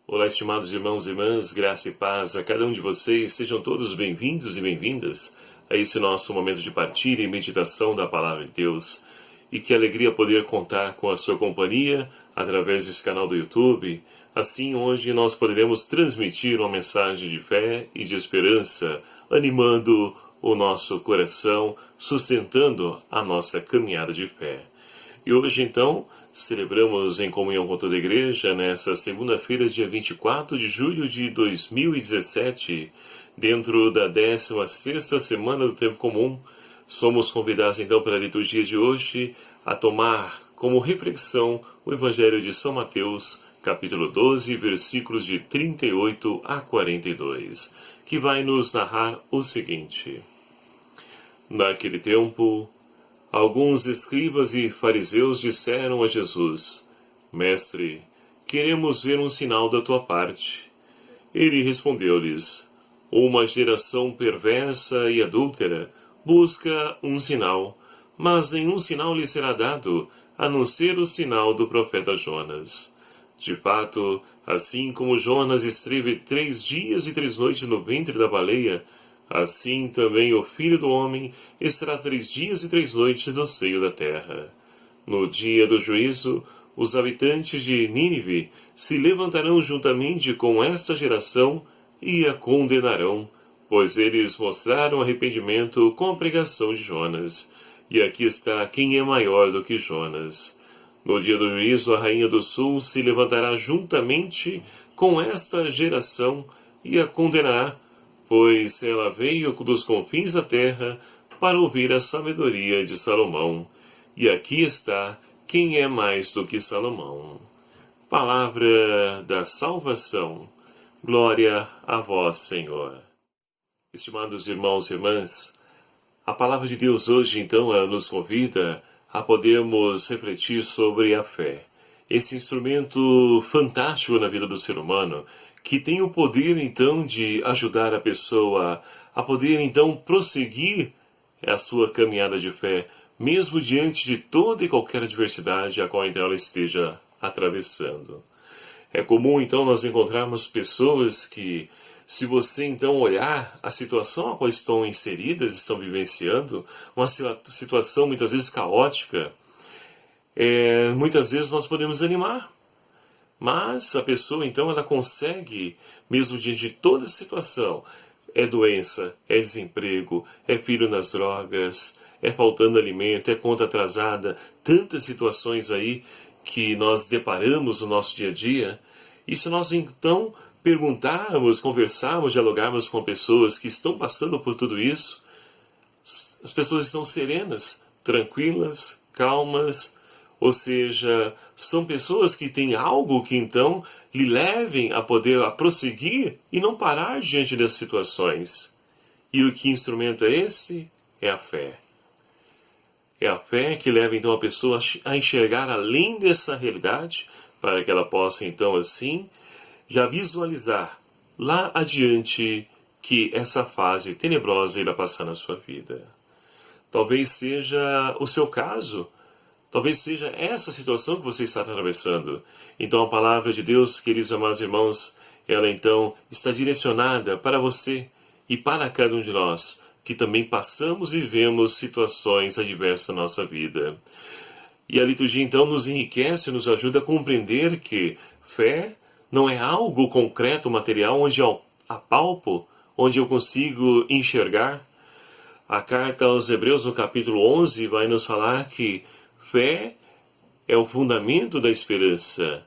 Olá, estimados irmãos e irmãs, graça e paz a cada um de vocês. Sejam todos bem-vindos e bem-vindas a esse nosso momento de partilha e meditação da Palavra de Deus. E que alegria poder contar com a sua companhia através desse canal do YouTube. Assim, hoje nós poderemos transmitir uma mensagem de fé e de esperança, animando o nosso coração, sustentando a nossa caminhada de fé. E hoje, então, celebramos em comunhão com toda a igreja, nessa segunda-feira, dia 24 de julho de 2017, dentro da 16ª semana do Tempo Comum. Somos convidados, então, pela liturgia de hoje, a tomar como reflexão o Evangelho de São Mateus, capítulo 12, versículos de 38 a 42, que vai nos narrar o seguinte. Naquele tempo, alguns escribas e fariseus disseram a Jesus: Mestre, queremos ver um sinal da tua parte. Ele respondeu-lhes: Uma geração perversa e adúltera busca um sinal, mas nenhum sinal lhe será dado, a não ser o sinal do profeta Jonas. De fato, assim como Jonas esteve 3 dias e 3 noites no ventre da baleia, assim também o Filho do Homem estará 3 dias e 3 noites no seio da terra. No dia do juízo, os habitantes de Nínive se levantarão juntamente com esta geração e a condenarão, pois eles mostraram arrependimento com a pregação de Jonas. E aqui está quem é maior do que Jonas. No dia do juízo, a rainha do sul se levantará juntamente com esta geração e a condenará, pois ela veio dos confins da terra para ouvir a sabedoria de Salomão. E aqui está quem é mais do que Salomão. Palavra da salvação. Glória a vós, Senhor. Estimados irmãos e irmãs, a palavra de Deus hoje, então, nos convida a podermos refletir sobre a fé. Esse instrumento fantástico na vida do ser humano, que tem o poder, então, de ajudar a pessoa a poder, então, prosseguir a sua caminhada de fé, mesmo diante de toda e qualquer adversidade a qual, então, ela esteja atravessando. É comum, então, nós encontrarmos pessoas que, se você, então, olhar a situação a qual estão inseridas, estão vivenciando, uma situação muitas vezes caótica, muitas vezes nós podemos animar. Mas a pessoa, então, ela consegue, mesmo diante de toda a situação, é doença, é desemprego, é filho nas drogas, é faltando alimento, é conta atrasada, tantas situações aí que nós deparamos no nosso dia a dia. E se nós, então, perguntarmos, conversarmos, dialogarmos com pessoas que estão passando por tudo isso, as pessoas estão serenas, tranquilas, calmas, ou seja, são pessoas que têm algo que então lhe levem a poder prosseguir e não parar diante das situações. E o que instrumento é esse? É a fé. É a fé que leva então a pessoa a enxergar além dessa realidade, para que ela possa então assim já visualizar lá adiante que essa fase tenebrosa irá passar na sua vida. Talvez seja o seu caso, talvez seja essa situação que você está atravessando. Então a palavra de Deus, queridos amados irmãos, ela então está direcionada para você e para cada um de nós, que também passamos e vivemos situações adversas na nossa vida. E a liturgia então nos enriquece, nos ajuda a compreender que fé não é algo concreto, material, onde eu apalpo, onde eu consigo enxergar. A carta aos Hebreus, no capítulo 11, vai nos falar que fé é o fundamento da esperança.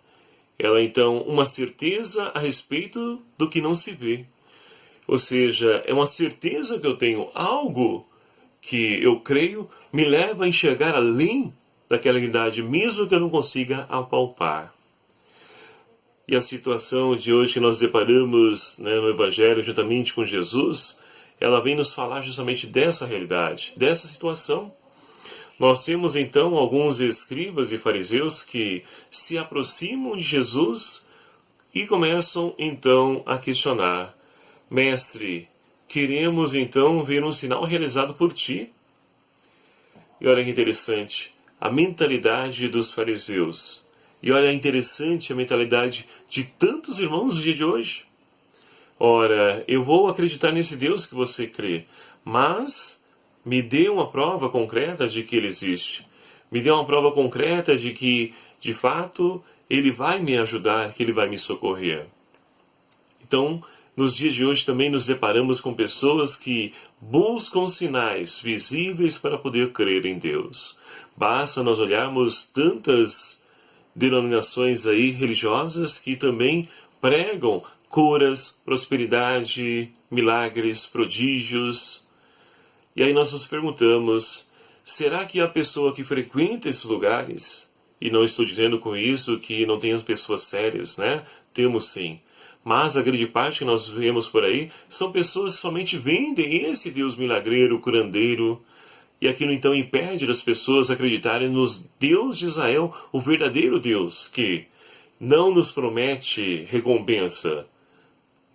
Ela, então, uma certeza a respeito do que não se vê. Ou seja, é uma certeza que eu tenho. Algo que eu creio me leva a enxergar além daquela realidade, mesmo que eu não consiga apalpar. E a situação de hoje que nós deparamos, no Evangelho, juntamente com Jesus, ela vem nos falar justamente dessa realidade, dessa situação. Nós temos então alguns escribas e fariseus que se aproximam de Jesus e começam então a questionar: Mestre, queremos então ver um sinal realizado por ti. E olha que interessante, a mentalidade dos fariseus E olha, é interessante a mentalidade de tantos irmãos no dia de hoje. Ora, eu vou acreditar nesse Deus que você crê, mas me dê uma prova concreta de que Ele existe. Me dê uma prova concreta de que, de fato, Ele vai me ajudar, que Ele vai me socorrer. Então, nos dias de hoje também nos deparamos com pessoas que buscam sinais visíveis para poder crer em Deus. Basta nós olharmos tantas denominações aí religiosas que também pregam curas, prosperidade, milagres, prodígios. E aí nós nos perguntamos, será que a pessoa que frequenta esses lugares, e não estou dizendo com isso que não tenham pessoas sérias, né? Temos sim. Mas a grande parte que nós vemos por aí são pessoas que somente vendem esse Deus milagreiro, curandeiro. E aquilo então impede as pessoas acreditarem no Deus de Israel, o verdadeiro Deus, que não nos promete recompensa,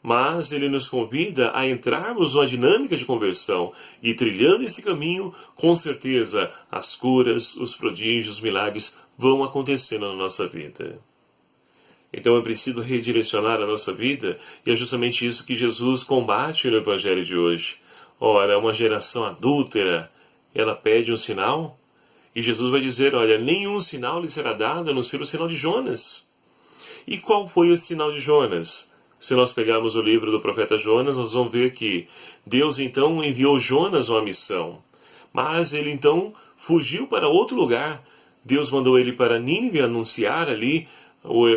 mas Ele nos convida a entrarmos numa dinâmica de conversão e trilhando esse caminho, com certeza as curas, os prodígios, os milagres vão acontecendo na nossa vida. Então é preciso redirecionar a nossa vida e é justamente isso que Jesus combate no Evangelho de hoje. Ora, uma geração adúltera, ela pede um sinal e Jesus vai dizer, olha, nenhum sinal lhe será dado a não ser o sinal de Jonas. E qual foi o sinal de Jonas? Se nós pegarmos o livro do profeta Jonas, nós vamos ver que Deus então enviou Jonas a uma missão. Mas ele então fugiu para outro lugar. Deus mandou ele para Nínive anunciar ali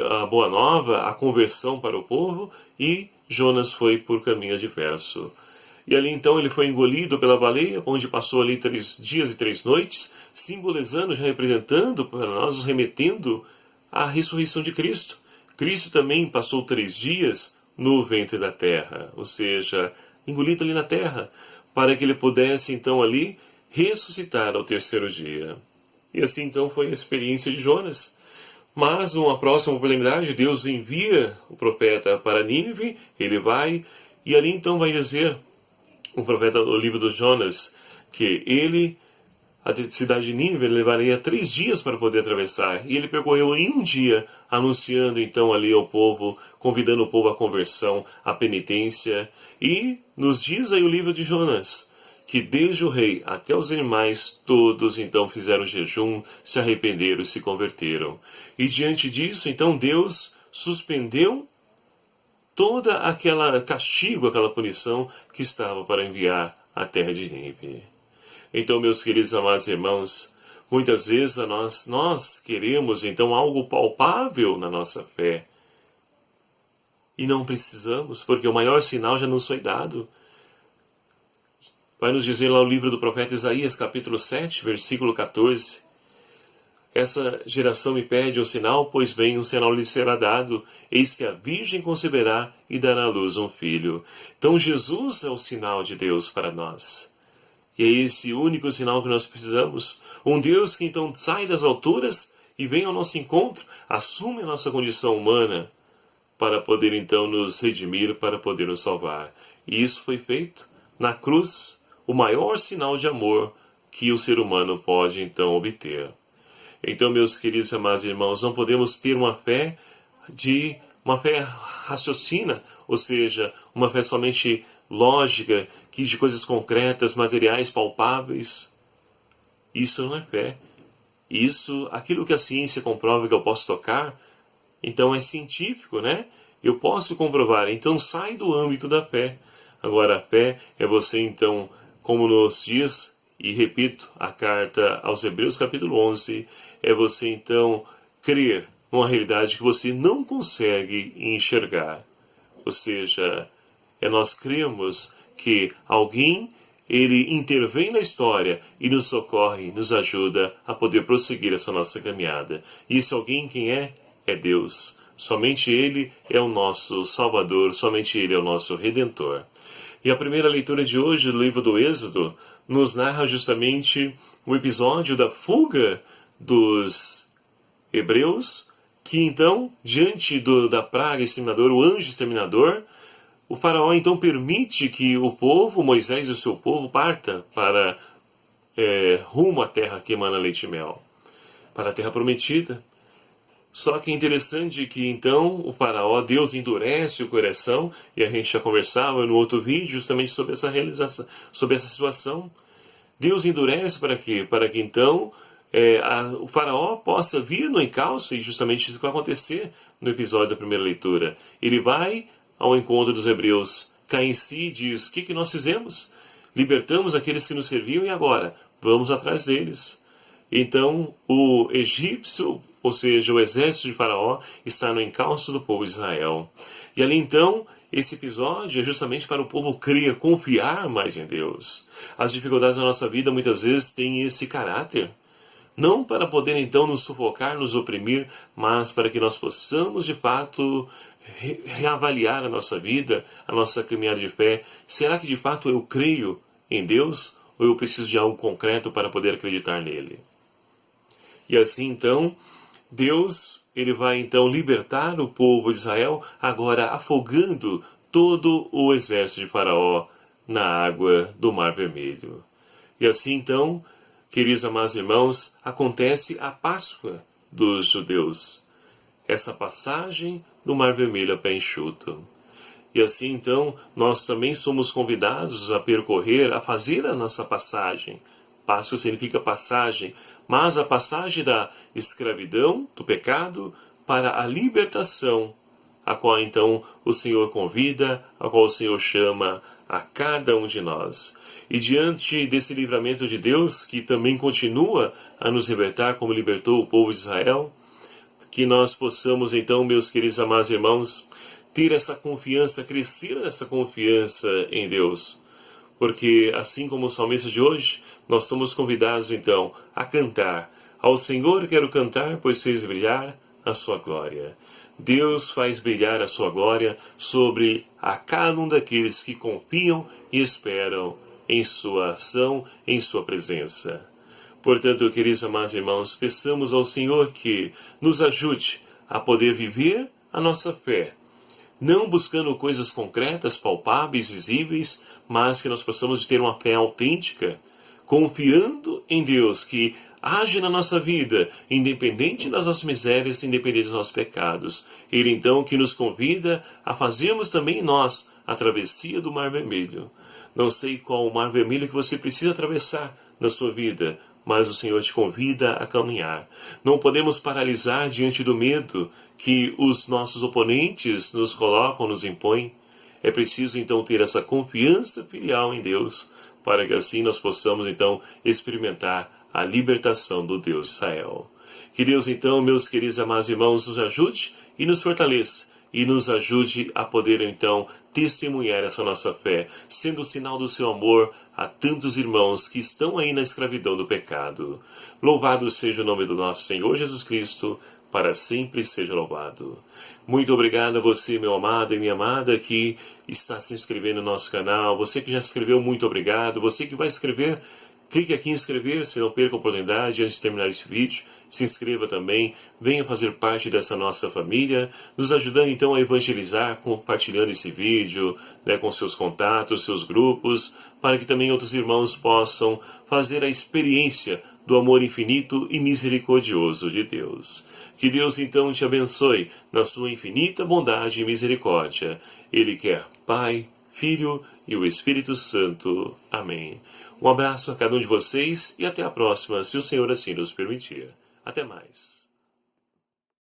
a boa nova, a conversão para o povo, e Jonas foi por caminho adverso. E ali então ele foi engolido pela baleia, onde passou ali 3 dias e 3 noites, simbolizando, já representando para nós, remetendo à ressurreição de Cristo. Cristo também passou 3 dias no ventre da terra, ou seja, engolido ali na terra, para que ele pudesse então ali ressuscitar ao 3º dia. E assim então foi a experiência de Jonas. Mas numa próxima oportunidade, Deus envia o profeta para Nínive, ele vai, e ali então vai dizer o profeta do livro do Jonas, que a cidade de Nínive, levaria 3 dias para poder atravessar. E ele percorreu em 1 dia, anunciando então ali ao povo, convidando o povo à conversão, à penitência. E nos diz aí o livro de Jonas, que desde o rei até os animais, todos então fizeram jejum, se arrependeram e se converteram. E diante disso, então Deus suspendeu toda aquela castigo, aquela punição que estava para enviar à terra de Nínive. Então, meus queridos amados irmãos, muitas vezes nós queremos então algo palpável na nossa fé. E não precisamos, porque o maior sinal já nos foi dado. Vai nos dizer lá o livro do profeta Isaías, capítulo 7, versículo 14. Essa geração me pede um sinal, pois bem, um sinal lhe será dado. Eis que a virgem conceberá e dará à luz um filho. Então Jesus é o sinal de Deus para nós. E é esse único sinal que nós precisamos. Um Deus que então sai das alturas e vem ao nosso encontro, assume a nossa condição humana para poder então nos redimir, para poder nos salvar. E isso foi feito na cruz, o maior sinal de amor que o ser humano pode então obter. Então, meus queridos e amados irmãos, não podemos ter uma fé raciocina, ou seja, uma fé somente lógica, que de coisas concretas, materiais, palpáveis. Isso não é fé. Isso, aquilo que a ciência comprova que eu posso tocar, então é científico, né? Eu posso comprovar, então sai do âmbito da fé. Agora, a fé é você então, como nos diz, e repito, a carta aos Hebreus capítulo 11, é você então crer numa realidade que você não consegue enxergar. Ou seja, é nós cremos que alguém, ele intervém na história e nos socorre, nos ajuda a poder prosseguir essa nossa caminhada. E esse alguém quem é? É Deus. Somente Ele é o nosso Salvador, somente Ele é o nosso Redentor. E a primeira leitura de hoje do livro do Êxodo nos narra justamente o episódio da fuga dos hebreus, que então, diante da praga exterminadora, o anjo exterminador, o faraó então permite que o povo, Moisés e o seu povo, parta para rumo à terra que emana leite e mel, para a terra prometida. Só que é interessante que então o faraó, Deus endurece o coração, e a gente já conversava no outro vídeo justamente sobre essa realização, sobre essa situação. Deus endurece para quê? Para que então o faraó possa vir no encalço, e justamente isso que vai acontecer no episódio da primeira leitura. Ele vai ao encontro dos hebreus, cai em si e diz: o que nós fizemos? Libertamos aqueles que nos serviam e agora vamos atrás deles. Então o egípcio, ou seja, o exército de Faraó, está no encalço do povo de Israel. E ali então, esse episódio é justamente para o povo crer, confiar mais em Deus. As dificuldades da nossa vida muitas vezes têm esse caráter. Não para poder então nos sufocar, nos oprimir, mas para que nós possamos de fato reavaliar a nossa vida, a nossa caminhada de fé. Será que de fato eu creio em Deus ou eu preciso de algo concreto para poder acreditar nele? E assim então, Deus ele vai então libertar o povo de Israel, agora afogando todo o exército de Faraó na água do Mar Vermelho. E assim então, queridos amados irmãos, acontece a Páscoa dos judeus. Essa passagem do Mar Vermelho a pé enxuto. E assim então, nós também somos convidados a percorrer, a fazer a nossa passagem. Páscoa significa passagem, mas a passagem da escravidão, do pecado, para a libertação, a qual então o Senhor convida, a qual o Senhor chama a cada um de nós. E diante desse livramento de Deus, que também continua a nos libertar, como libertou o povo de Israel, que nós possamos então, meus queridos amados irmãos, ter essa confiança, crescer nessa confiança em Deus. Porque, assim como o salmista de hoje, nós somos convidados, então, a cantar. Ao Senhor quero cantar, pois fez brilhar a sua glória. Deus faz brilhar a sua glória sobre a cada um daqueles que confiam e esperam em sua ação, em sua presença. Portanto, queridos amados irmãos, peçamos ao Senhor que nos ajude a poder viver a nossa fé, não buscando coisas concretas, palpáveis, visíveis, mas que nós possamos ter uma fé autêntica, confiando em Deus que age na nossa vida, independente das nossas misérias, independente dos nossos pecados. Ele então que nos convida a fazermos também nós a travessia do Mar Vermelho. Não sei qual o Mar Vermelho que você precisa atravessar na sua vida, mas o Senhor te convida a caminhar. Não podemos paralisar diante do medo que os nossos oponentes nos colocam, nos impõem. É preciso então ter essa confiança filial em Deus, para que assim nós possamos então experimentar a libertação do Deus de Israel. Que Deus então, meus queridos amados irmãos, nos ajude e nos fortaleça, e nos ajude a poder então testemunhar essa nossa fé, sendo o sinal do seu amor a tantos irmãos que estão aí na escravidão do pecado. Louvado seja o nome do nosso Senhor Jesus Cristo, para sempre seja louvado. Muito obrigado a você, meu amado e minha amada, que está se inscrevendo no nosso canal. Você que já se inscreveu, muito obrigado. Você que vai inscrever, clique aqui em inscrever, se não perca a oportunidade antes de terminar esse vídeo. Se inscreva também, venha fazer parte dessa nossa família, nos ajudando então a evangelizar, compartilhando esse vídeo, com seus contatos, seus grupos, para que também outros irmãos possam fazer a experiência do amor infinito e misericordioso de Deus. Que Deus então te abençoe na sua infinita bondade e misericórdia. Ele quer Pai, Filho e o Espírito Santo. Amém. Um abraço a cada um de vocês e até a próxima, se o Senhor assim nos permitir. Até mais.